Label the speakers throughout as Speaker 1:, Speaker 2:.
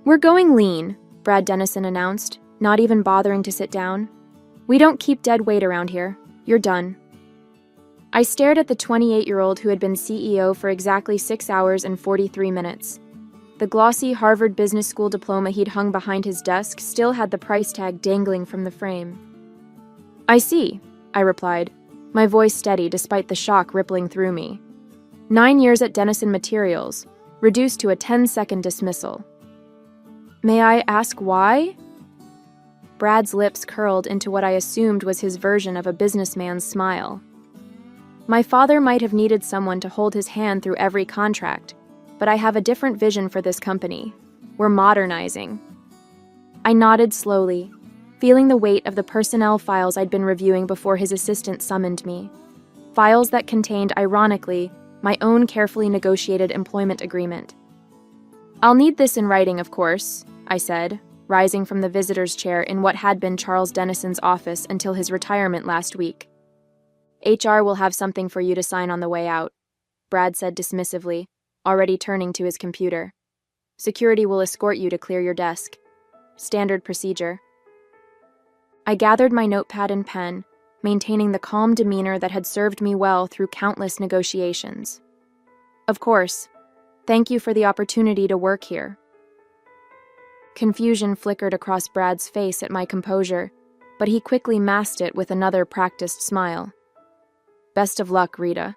Speaker 1: "We're going lean," Brad Dennison announced, not even bothering to sit down. "We don't keep dead weight around here. You're done." I stared at the 28-year-old who had been CEO for exactly 6 hours and 43 minutes. The glossy Harvard Business School diploma he'd hung behind his desk still had the price tag dangling from the frame. "I see," I replied, my voice steady despite the shock rippling through me. 9 years at Dennison Materials, reduced to a 10-second dismissal. "May I ask why?" Brad's lips curled into what I assumed was his version of a businessman's smile. "My father might have needed someone to hold his hand through every contract, but I have a different vision for this company. We're modernizing." I nodded slowly, feeling the weight of the personnel files I'd been reviewing before his assistant summoned me. Files that contained, ironically, my own carefully negotiated employment agreement. "I'll need this in writing, of course," I said, rising from the visitor's chair in what had been Charles Dennison's office until his retirement last week. "HR will have something for you to sign on the way out," Brad said dismissively, already turning to his computer. "Security will escort you to clear your desk. Standard procedure." I gathered my notepad and pen, maintaining the calm demeanor that had served me well through countless negotiations. "Of course. Thank you for the opportunity to work here." Confusion flickered across Brad's face at my composure, but he quickly masked it with another practiced smile. "Best of luck, Rita."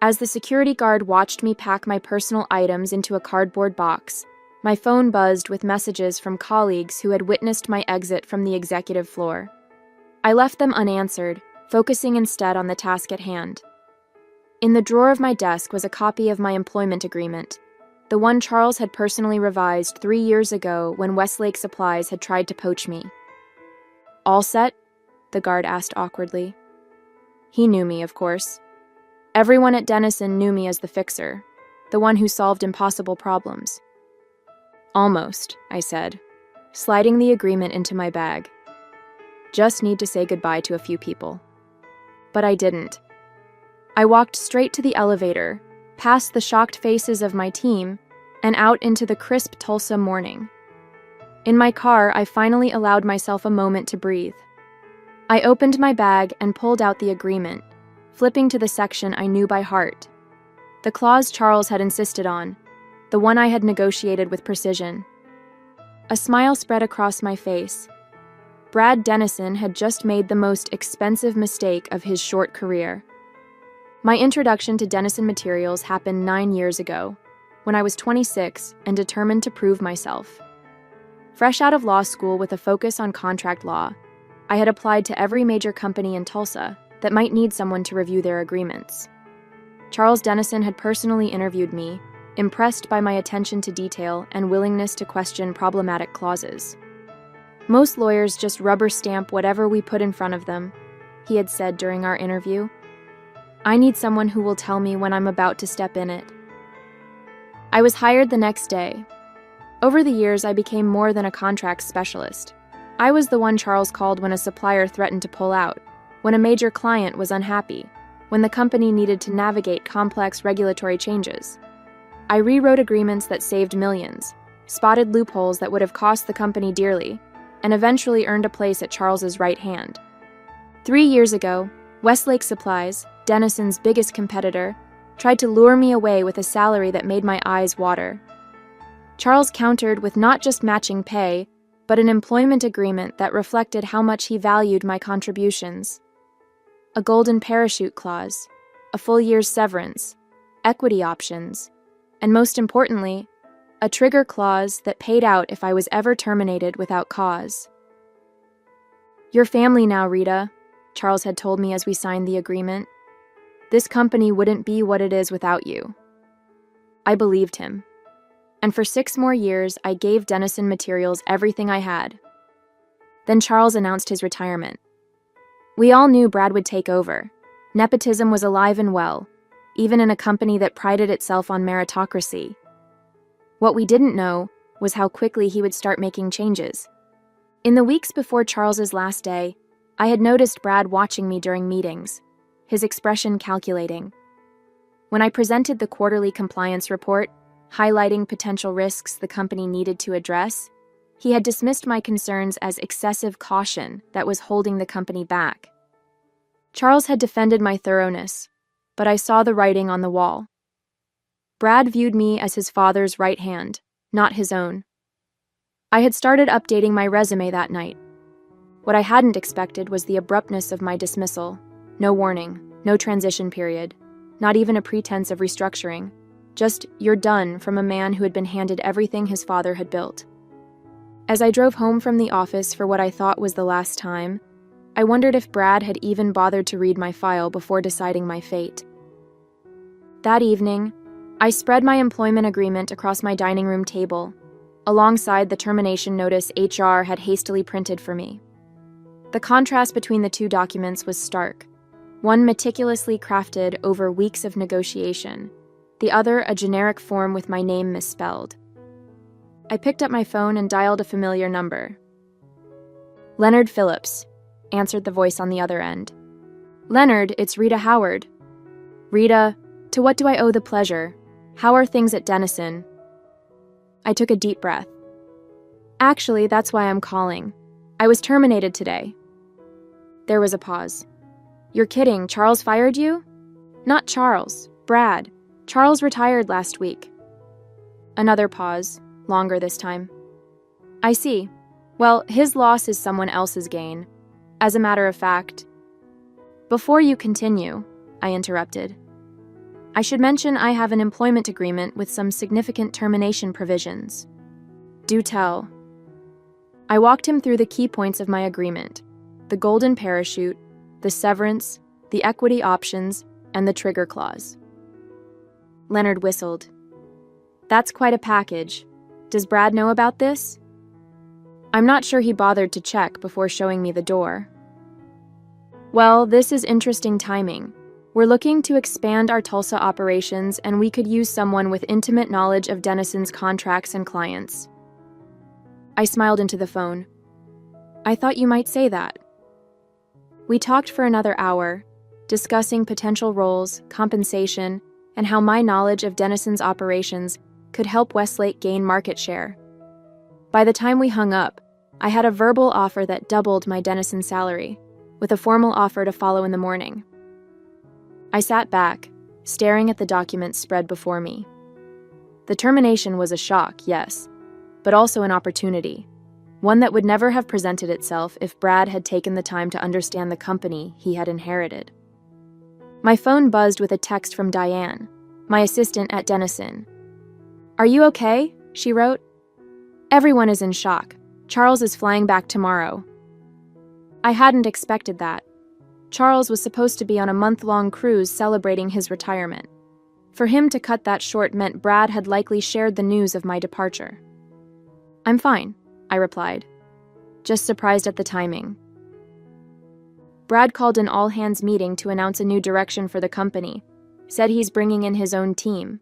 Speaker 1: As the security guard watched me pack my personal items into a cardboard box, my phone buzzed with messages from colleagues who had witnessed my exit from the executive floor. I left them unanswered, focusing instead on the task at hand. In the drawer of my desk was a copy of my employment agreement, the one Charles had personally revised 3 years ago when Westlake Supplies had tried to poach me. "All set?" the guard asked awkwardly. He knew me, of course. Everyone at Dennison knew me as the fixer, the one who solved impossible problems. "Almost," I said, sliding the agreement into my bag. "Just need to say goodbye to a few people." But I didn't. I walked straight to the elevator, past the shocked faces of my team, and out into the crisp Tulsa morning. In my car, I finally allowed myself a moment to breathe. I opened my bag and pulled out the agreement, flipping to the section I knew by heart. The clause Charles had insisted on, the one I had negotiated with precision. A smile spread across my face. Brad Dennison had just made the most expensive mistake of his short career. My introduction to Dennison Materials happened 9 years ago, when I was 26 and determined to prove myself. Fresh out of law school with a focus on contract law, I had applied to every major company in Tulsa that might need someone to review their agreements. Charles Dennison had personally interviewed me, impressed by my attention to detail and willingness to question problematic clauses. "Most lawyers just rubber stamp whatever we put in front of them," he had said during our interview. "I need someone who will tell me when I'm about to step in it." I was hired the next day. Over the years, I became more than a contracts specialist. I was the one Charles called when a supplier threatened to pull out, when a major client was unhappy, when the company needed to navigate complex regulatory changes. I rewrote agreements that saved millions, spotted loopholes that would have cost the company dearly, and eventually earned a place at Charles's right hand. 3 years ago, Westlake Supplies, Dennison's biggest competitor, tried to lure me away with a salary that made my eyes water. Charles countered with not just matching pay, but an employment agreement that reflected how much he valued my contributions. A golden parachute clause, a full year's severance, equity options, and most importantly, a trigger clause that paid out if I was ever terminated without cause. "Your family now, Rita," Charles had told me as we signed the agreement. "This company wouldn't be what it is without you." I believed him. And for 6 more years, I gave Dennison Materials everything I had. Then Charles announced his retirement. We all knew Brad would take over. Nepotism was alive and well, even in a company that prided itself on meritocracy. What we didn't know was how quickly he would start making changes. In the weeks before Charles's last day, I had noticed Brad watching me during meetings, his expression calculating. When I presented the quarterly compliance report, highlighting potential risks the company needed to address, he had dismissed my concerns as excessive caution that was holding the company back. Charles had defended my thoroughness, but I saw the writing on the wall. Brad viewed me as his father's right hand, not his own. I had started updating my resume that night. What I hadn't expected was the abruptness of my dismissal. No warning, no transition period, not even a pretense of restructuring. Just, "You're done," from a man who had been handed everything his father had built. As I drove home from the office for what I thought was the last time, I wondered if Brad had even bothered to read my file before deciding my fate. That evening, I spread my employment agreement across my dining room table, alongside the termination notice HR had hastily printed for me. The contrast between the two documents was stark. One meticulously crafted over weeks of negotiation, the other a generic form with my name misspelled. I picked up my phone and dialed a familiar number. "Leonard Phillips," answered the voice on the other end. "Leonard, it's Rita Howard." "Rita, to what do I owe the pleasure? How are things at Denison?" I took a deep breath. "Actually, that's why I'm calling. I was terminated today." There was a pause. "You're kidding, Charles fired you?" "Not Charles, Brad. Charles retired last week." Another pause, longer this time. "I see. Well, his loss is someone else's gain. As a matter of fact..." "Before you continue," I interrupted, "I should mention I have an employment agreement with some significant termination provisions." "Do tell." I walked him through the key points of my agreement: the golden parachute, the severance, the equity options, and the trigger clause. Leonard whistled. "That's quite a package. Does Brad know about this?" I'm not sure he bothered to check before showing me the door. "Well, this is interesting timing. We're looking to expand our Tulsa operations, and we could use someone with intimate knowledge of Denison's contracts and clients." I smiled into the phone. "I thought you might say that." We talked for another hour, discussing potential roles, compensation, and how my knowledge of Denison's operations could help Westlake gain market share. By the time we hung up, I had a verbal offer that doubled my Denison salary, with a formal offer to follow in the morning. I sat back, staring at the documents spread before me. The termination was a shock, yes, but also an opportunity, one that would never have presented itself if Brad had taken the time to understand the company he had inherited. My phone buzzed with a text from Diane, my assistant at Denison. "Are you okay?" she wrote. "Everyone is in shock. Charles is flying back tomorrow." I hadn't expected that. Charles was supposed to be on a month-long cruise celebrating his retirement. For him to cut that short meant Brad had likely shared the news of my departure. "I'm fine," I replied, just surprised at the timing. Brad called an all-hands meeting to announce a new direction for the company, said he's bringing in his own team.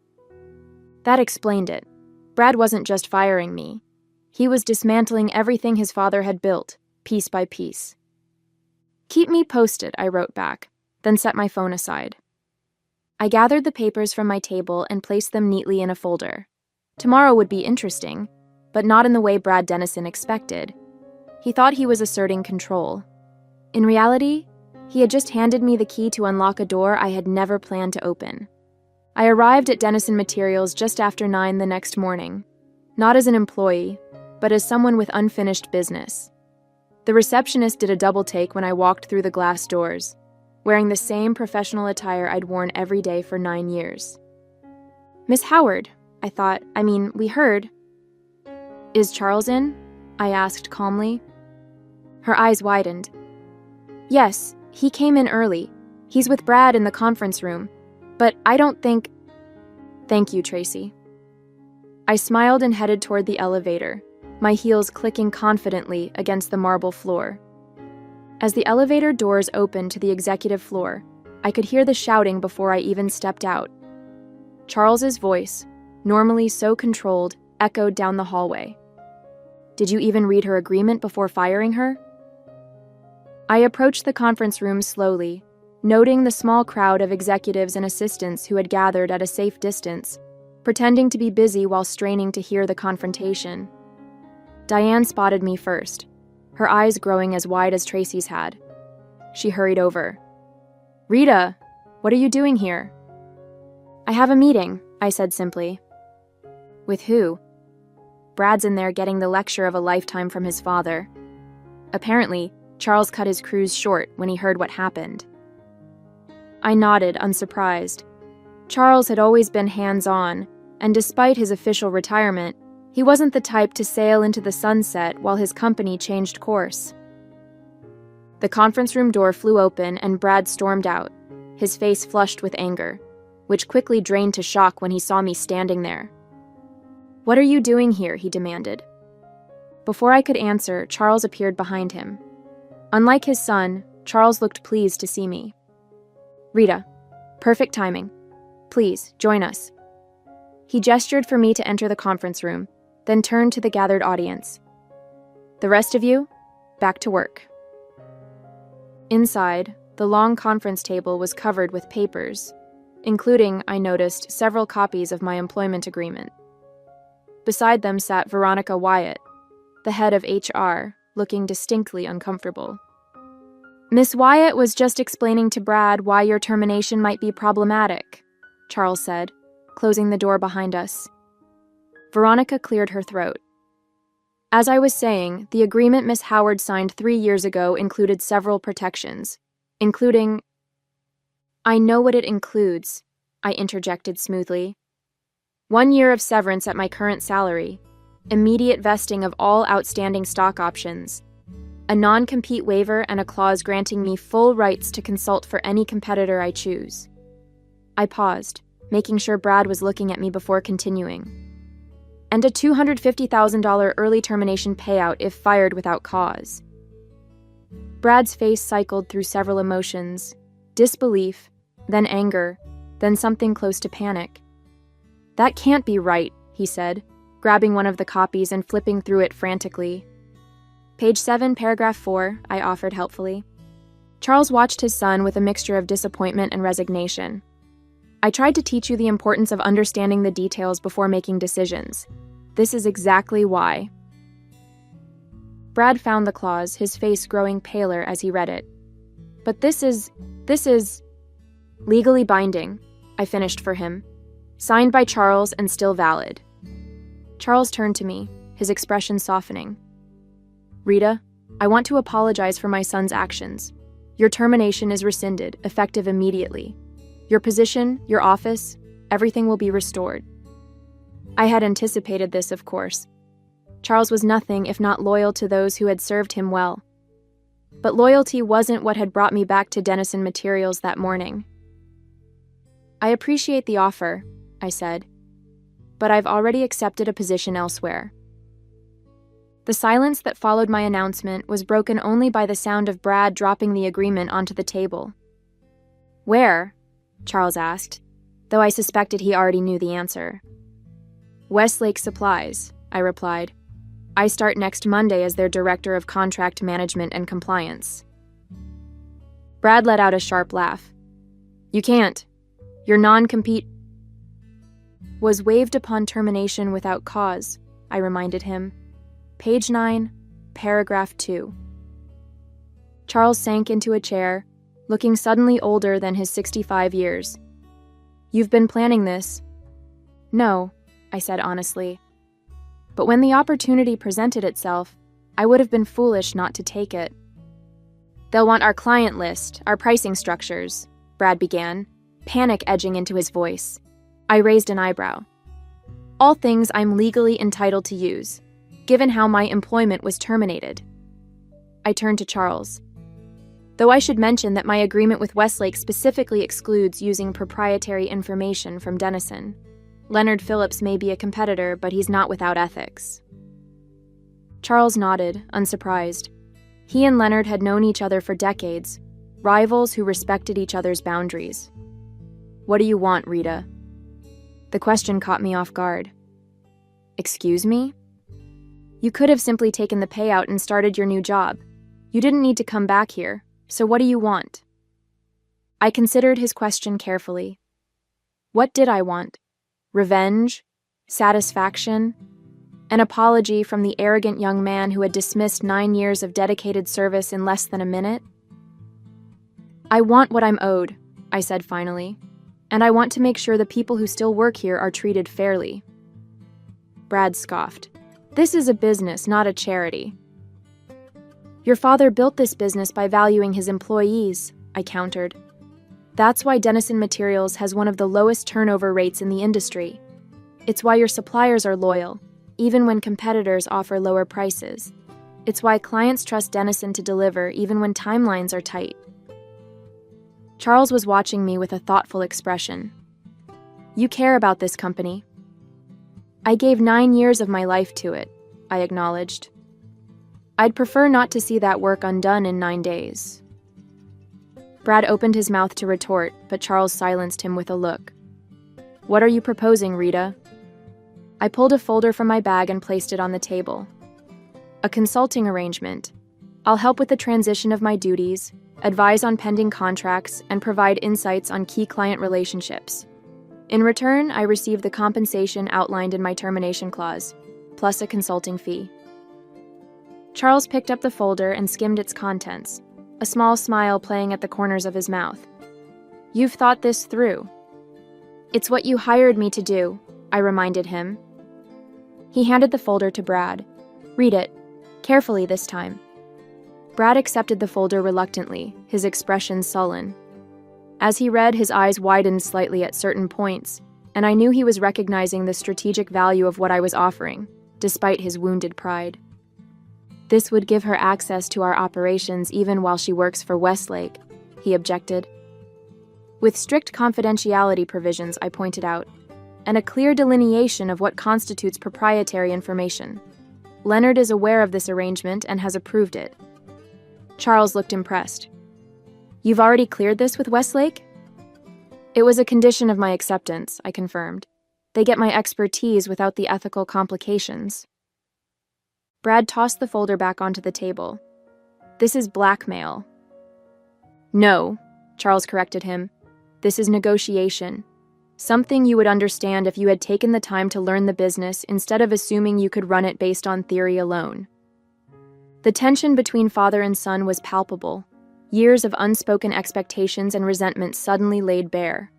Speaker 1: That explained it. Brad wasn't just firing me. He was dismantling everything his father had built, piece by piece. "Keep me posted," I wrote back, then set my phone aside. I gathered the papers from my table and placed them neatly in a folder. Tomorrow would be interesting, but not in the way Brad Denison expected. He thought he was asserting control. In reality, he had just handed me the key to unlock a door I had never planned to open. I arrived at Denison Materials just after 9 the next morning, not as an employee, but as someone with unfinished business. The receptionist did a double take when I walked through the glass doors, wearing the same professional attire I'd worn every day for 9 years. "Miss Howard," I thought, we heard. "Is Charles in?" I asked calmly. Her eyes widened. "Yes, he came in early. He's with Brad in the conference room. But I don't think..." "Thank you, Tracy." I smiled and headed toward the elevator, my heels clicking confidently against the marble floor. As the elevator doors opened to the executive floor, I could hear the shouting before I even stepped out. Charles's voice, normally so controlled, echoed down the hallway. "Did you even read her agreement before firing her?" I approached the conference room slowly, noting the small crowd of executives and assistants who had gathered at a safe distance, pretending to be busy while straining to hear the confrontation. Diane spotted me first, her eyes growing as wide as Tracy's had. She hurried over. "Rita, what are you doing here?" "I have a meeting," I said simply. "With who?" "Brad's in there getting the lecture of a lifetime from his father." Apparently, Charles cut his cruise short when he heard what happened. I nodded, unsurprised. Charles had always been hands-on, and despite his official retirement, he wasn't the type to sail into the sunset while his company changed course. The conference room door flew open and Brad stormed out, his face flushed with anger, which quickly drained to shock when he saw me standing there. "What are you doing here?" he demanded. Before I could answer, Charles appeared behind him. Unlike his son, Charles looked pleased to see me. "Rita, perfect timing. Please, join us." He gestured for me to enter the conference room, then turned to the gathered audience. "The rest of you, back to work." Inside, the long conference table was covered with papers, including, I noticed, several copies of my employment agreement. Beside them sat Veronica Wyatt, the head of HR, looking distinctly uncomfortable. "Miss Wyatt was just explaining to Brad why your termination might be problematic," Charles said, closing the door behind us. Veronica cleared her throat. "As I was saying, the agreement Miss Howard signed 3 years ago included several protections, including—" "I know what it includes," I interjected smoothly. "1 year of severance at my current salary, immediate vesting of all outstanding stock options, a non-compete waiver and a clause granting me full rights to consult for any competitor I choose." I paused, making sure Brad was looking at me before continuing. "And a $250,000 early termination payout if fired without cause." Brad's face cycled through several emotions: disbelief, then anger, then something close to panic. "That can't be right," he said, grabbing one of the copies and flipping through it frantically. "Page 7, paragraph 4, I offered helpfully. Charles watched his son with a mixture of disappointment and resignation. "I tried to teach you the importance of understanding the details before making decisions. This is exactly why." Brad found the clause, his face growing paler as he read it. "But this is legally binding," I finished for him. "Signed by Charles and still valid." Charles turned to me, his expression softening. "Rita, I want to apologize for my son's actions. Your termination is rescinded, effective immediately. Your position, your office, everything will be restored." I had anticipated this, of course. Charles was nothing if not loyal to those who had served him well. But loyalty wasn't what had brought me back to Denison Materials that morning. "I appreciate the offer," I said, "but I've already accepted a position elsewhere." The silence that followed my announcement was broken only by the sound of Brad dropping the agreement onto the table. "Where?" Charles asked, though I suspected he already knew the answer. "Westlake Supplies," I replied. "I start next Monday as their Director of Contract Management and Compliance." Brad let out a sharp laugh. "You can't. Your non-compete was waived upon termination without cause," I reminded him. Page 9, paragraph 2. Charles sank into a chair, looking suddenly older than his 65 years. "You've been planning this?" "No," I said honestly. "But when the opportunity presented itself, I would have been foolish not to take it." "They'll want our client list, our pricing structures," Brad began, panic edging into his voice. I raised an eyebrow. "All things I'm legally entitled to use, given how my employment was terminated." I turned to Charles. "Though I should mention that my agreement with Westlake specifically excludes using proprietary information from Denison. Leonard Phillips may be a competitor, but he's not without ethics." Charles nodded, unsurprised. He and Leonard had known each other for decades, rivals who respected each other's boundaries. "What do you want, Rita?" The question caught me off guard. "Excuse me?" "You could have simply taken the payout and started your new job. You didn't need to come back here, so what do you want?" I considered his question carefully. What did I want? Revenge? Satisfaction? An apology from the arrogant young man who had dismissed 9 years of dedicated service in less than a minute? "I want what I'm owed," I said finally, "and I want to make sure the people who still work here are treated fairly." Brad scoffed. "This is a business, not a charity." "Your father built this business by valuing his employees," I countered. "That's why Denison Materials has one of the lowest turnover rates in the industry. It's why your suppliers are loyal, even when competitors offer lower prices. It's why clients trust Denison to deliver even when timelines are tight." Charles was watching me with a thoughtful expression. "You care about this company." "I gave 9 years of my life to it," I acknowledged. "I'd prefer not to see that work undone in 9 days." Brad opened his mouth to retort, but Charles silenced him with a look. "What are you proposing, Rita?" I pulled a folder from my bag and placed it on the table. "A consulting arrangement. I'll help with the transition of my duties, advise on pending contracts, and provide insights on key client relationships. In return, I receive the compensation outlined in my termination clause, plus a consulting fee." Charles picked up the folder and skimmed its contents, a small smile playing at the corners of his mouth. "You've thought this through." "It's what you hired me to do," I reminded him. He handed the folder to Brad. "Read it. Carefully this time." Brad accepted the folder reluctantly, his expression sullen. As he read, his eyes widened slightly at certain points, and I knew he was recognizing the strategic value of what I was offering, despite his wounded pride. "This would give her access to our operations even while she works for Westlake," he objected. "With strict confidentiality provisions," I pointed out, "and a clear delineation of what constitutes proprietary information. Leonard is aware of this arrangement and has approved it." Charles looked impressed. "You've already cleared this with Westlake?" "It was a condition of my acceptance," I confirmed. "They get my expertise without the ethical complications." Brad tossed the folder back onto the table. "This is blackmail." "No," Charles corrected him. "This is negotiation. Something you would understand if you had taken the time to learn the business instead of assuming you could run it based on theory alone." The tension between father and son was palpable. Years of unspoken expectations and resentment suddenly laid bare.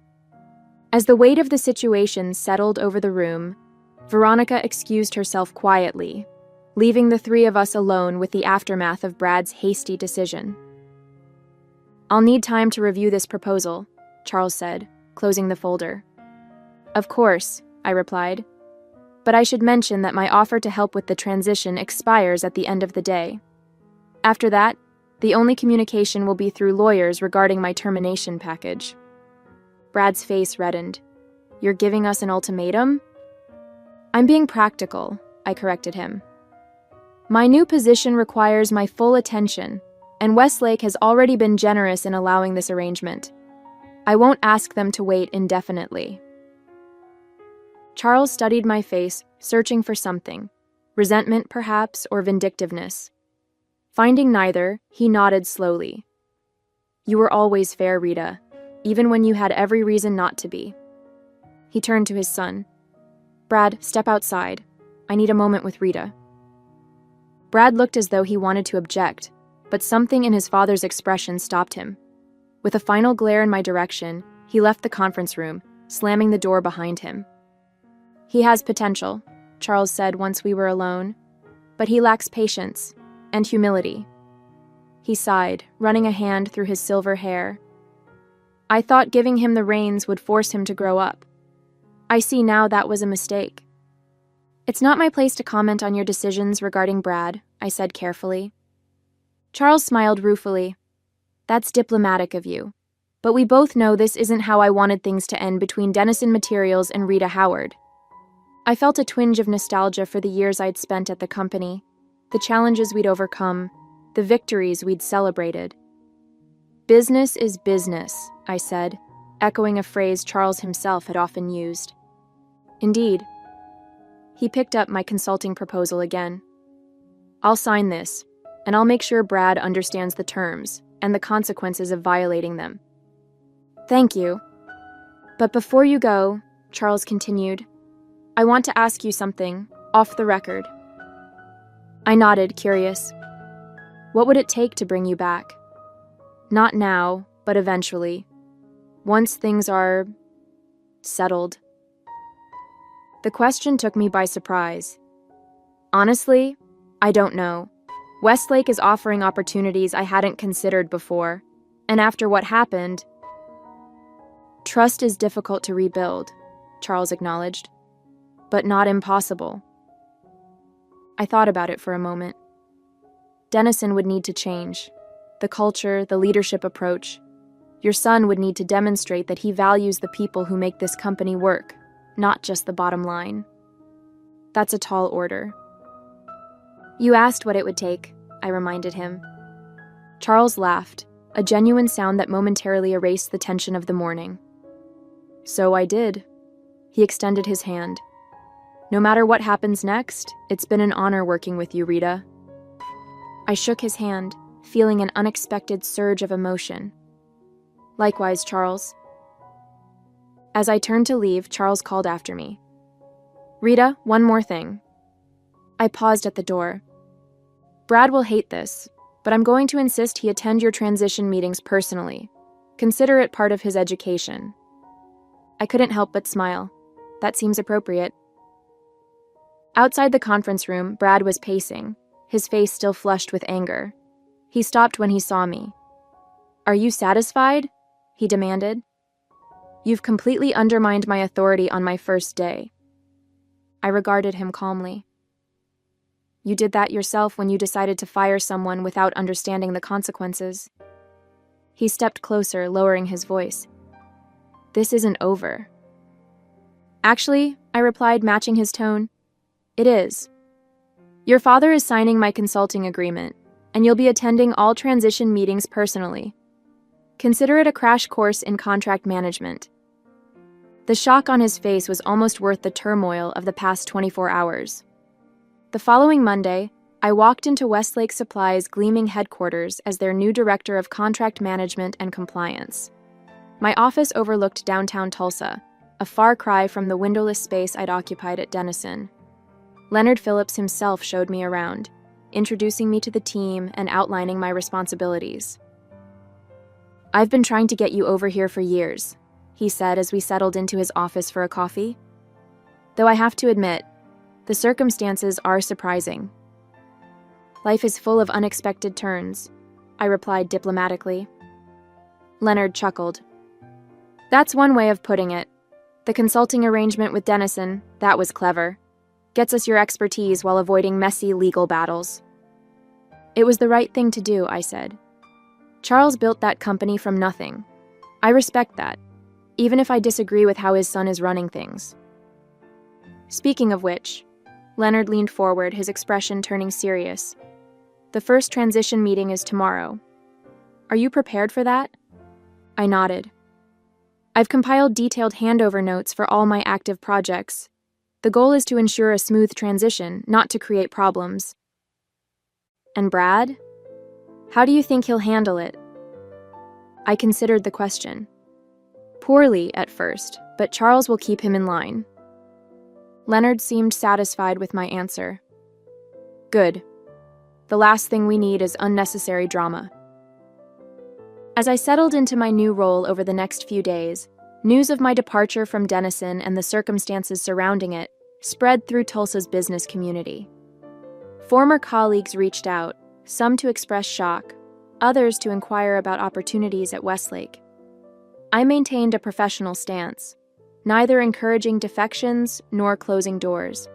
Speaker 1: As the weight of the situation settled over the room, Veronica excused herself quietly, leaving the three of us alone with the aftermath of Brad's hasty decision. "I'll need time to review this proposal," Charles said, closing the folder. "Of course," I replied. "But I should mention that my offer to help with the transition expires at the end of the day. After that, the only communication will be through lawyers regarding my termination package." Brad's face reddened. "You're giving us an ultimatum?" "I'm being practical," I corrected him. "My new position requires my full attention, and Westlake has already been generous in allowing this arrangement. I won't ask them to wait indefinitely." Charles studied my face, searching for something, resentment perhaps, or vindictiveness. Finding neither, he nodded slowly. "You were always fair, Rita, even when you had every reason not to be." He turned to his son. "Brad, step outside. I need a moment with Rita." Brad looked as though he wanted to object, but something in his father's expression stopped him. With a final glare in my direction, he left the conference room, slamming the door behind him. "He has potential," Charles said once we were alone, "but he lacks patience and humility." He sighed, running a hand through his silver hair. "I thought giving him the reins would force him to grow up. I see now that was a mistake." "It's not my place to comment on your decisions regarding Brad," I said carefully. Charles smiled ruefully. "That's diplomatic of you. But we both know this isn't how I wanted things to end between Denison Materials and Rita Howard." I felt a twinge of nostalgia for the years I'd spent at the company, the challenges we'd overcome, the victories we'd celebrated. "Business is business," I said, echoing a phrase Charles himself had often used. "Indeed." He picked up my consulting proposal again. "I'll sign this, and I'll make sure Brad understands the terms and the consequences of violating them." "Thank you. But before you go, Charles continued. I want to ask you something, off the record. I nodded, curious. What would it take to bring you back? Not now, but eventually. Once things are settled. The question took me by surprise. Honestly, I don't know. Westlake is offering opportunities I hadn't considered before, and after what happened, trust is difficult to rebuild, Charles acknowledged, but not impossible. I thought about it for a moment. Dennison would need to change. The culture, the leadership approach. Your son would need to demonstrate that he values the people who make this company work, not just the bottom line. That's a tall order. You asked what it would take, I reminded him. Charles laughed, a genuine sound that momentarily erased the tension of the morning. So I did. He extended his hand. No matter what happens next, it's been an honor working with you, Rita. I shook his hand, feeling an unexpected surge of emotion. Likewise, Charles. As I turned to leave, Charles called after me. Rita, one more thing. I paused at the door. Brad will hate this, but I'm going to insist he attend your transition meetings personally. Consider it part of his education. I couldn't help but smile. That seems appropriate. Outside the conference room, Brad was pacing, his face still flushed with anger. He stopped when he saw me. Are you satisfied? He demanded. You've completely undermined my authority on my first day. I regarded him calmly. You did that yourself when you decided to fire someone without understanding the consequences. He stepped closer, lowering his voice. This isn't over. Actually, I replied, matching his tone, it is. Your father is signing my consulting agreement, and you'll be attending all transition meetings personally. Consider it a crash course in contract management. The shock on his face was almost worth the turmoil of the past 24 hours. The following Monday, I walked into Westlake Supply's gleaming headquarters as their new director of contract management and compliance. My office overlooked downtown Tulsa, a far cry from the windowless space I'd occupied at Dennison. Leonard Phillips himself showed me around, introducing me to the team and outlining my responsibilities. I've been trying to get you over here for years, he said as we settled into his office for a coffee. Though I have to admit, the circumstances are surprising. Life is full of unexpected turns, I replied diplomatically. Leonard chuckled. That's one way of putting it. The consulting arrangement with Dennison, that was clever. Gets us your expertise while avoiding messy legal battles. It was the right thing to do, I said. Charles built that company from nothing. I respect that, even if I disagree with how his son is running things. Speaking of which, Leonard leaned forward, his expression turning serious. The first transition meeting is tomorrow. Are you prepared for that? I nodded. I've compiled detailed handover notes for all my active projects. The goal is to ensure a smooth transition, not to create problems. And Brad? How do you think he'll handle it? I considered the question. Poorly at first, but Charles will keep him in line. Leonard seemed satisfied with my answer. Good. The last thing we need is unnecessary drama. As I settled into my new role over the next few days, news of my departure from Dennison and the circumstances surrounding it spread through Tulsa's business community. Former colleagues reached out, some to express shock, others to inquire about opportunities at Westlake. I maintained a professional stance, neither encouraging defections nor closing doors.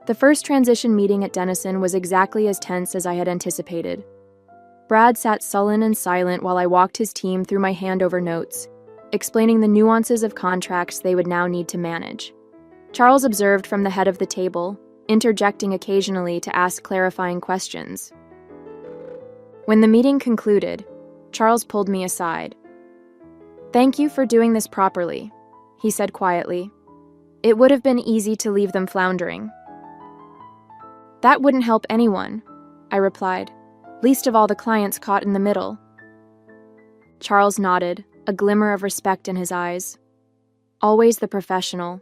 Speaker 1: The first transition meeting at Dennison was exactly as tense as I had anticipated. Brad sat sullen and silent while I walked his team through my handover notes, explaining the nuances of contracts they would now need to manage. Charles observed from the head of the table, interjecting occasionally to ask clarifying questions. When the meeting concluded, Charles pulled me aside. Thank you for doing this properly, he said quietly. It would have been easy to leave them floundering. That wouldn't help anyone, I replied, least of all the clients caught in the middle. Charles nodded, a glimmer of respect in his eyes. Always the professional.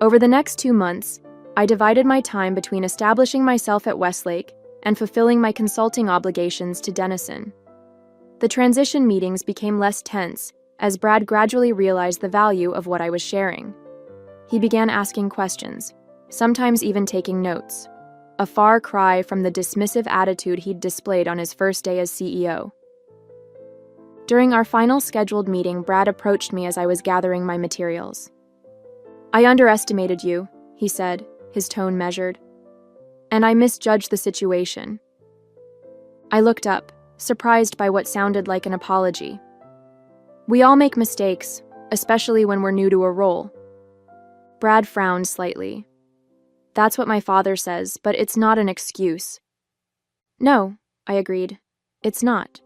Speaker 1: Over the next 2 months, I divided my time between establishing myself at Westlake and fulfilling my consulting obligations to Denison. The transition meetings became less tense as Brad gradually realized the value of what I was sharing. He began asking questions, sometimes even taking notes, a far cry from the dismissive attitude he'd displayed on his first day as CEO. During our final scheduled meeting, Brad approached me as I was gathering my materials. "I underestimated you," he said, his tone measured, "and I misjudged the situation." I looked up, surprised by what sounded like an apology. "We all make mistakes, especially when we're new to a role." Brad frowned slightly. "That's what my father says, but it's not an excuse." "No," I agreed, "it's not.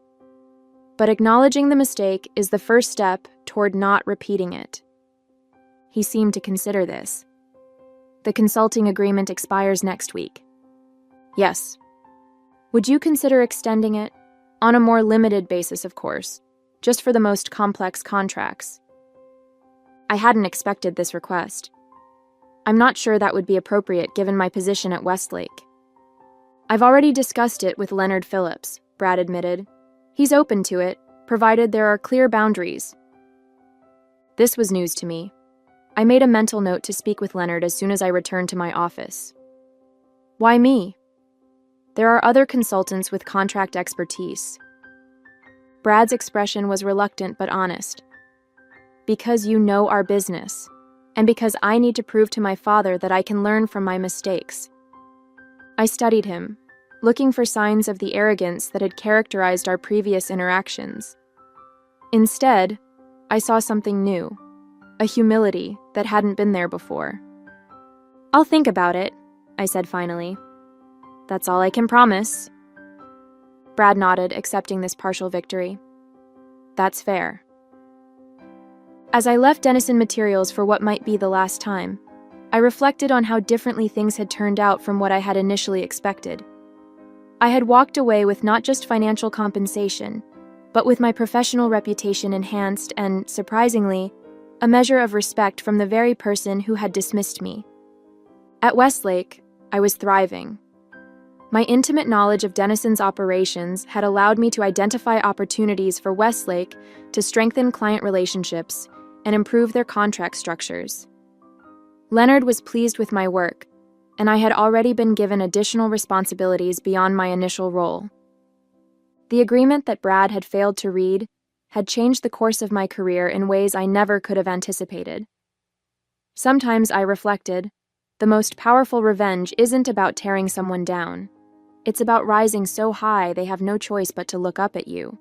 Speaker 1: But acknowledging the mistake is the first step toward not repeating it." He seemed to consider this. "The consulting agreement expires next week." "Yes." "Would you consider extending it? On a more limited basis, of course, just for the most complex contracts." I hadn't expected this request. "I'm not sure that would be appropriate given my position at Westlake." "I've already discussed it with Leonard Phillips," Brad admitted. "He's open to it, provided there are clear boundaries." This was news to me. I made a mental note to speak with Leonard as soon as I returned to my office. "Why me?" "There are other consultants with contract expertise." Brad's expression was reluctant but honest. "Because you know our business, and because I need to prove to my father that I can learn from my mistakes." I studied him, looking for signs of the arrogance that had characterized our previous interactions. Instead, I saw something new, a humility that hadn't been there before. "I'll think about it," I said finally. "That's all I can promise." Brad nodded, accepting this partial victory. "That's fair." As I left Denison Materials for what might be the last time, I reflected on how differently things had turned out from what I had initially expected. I had walked away with not just financial compensation, but with my professional reputation enhanced and, surprisingly, a measure of respect from the very person who had dismissed me. At Westlake, I was thriving. My intimate knowledge of Denison's operations had allowed me to identify opportunities for Westlake to strengthen client relationships and improve their contract structures. Leonard was pleased with my work, and I had already been given additional responsibilities beyond my initial role. The agreement that Brad had failed to read had changed the course of my career in ways I never could have anticipated. Sometimes I reflected, the most powerful revenge isn't about tearing someone down. It's about rising so high they have no choice but to look up at you.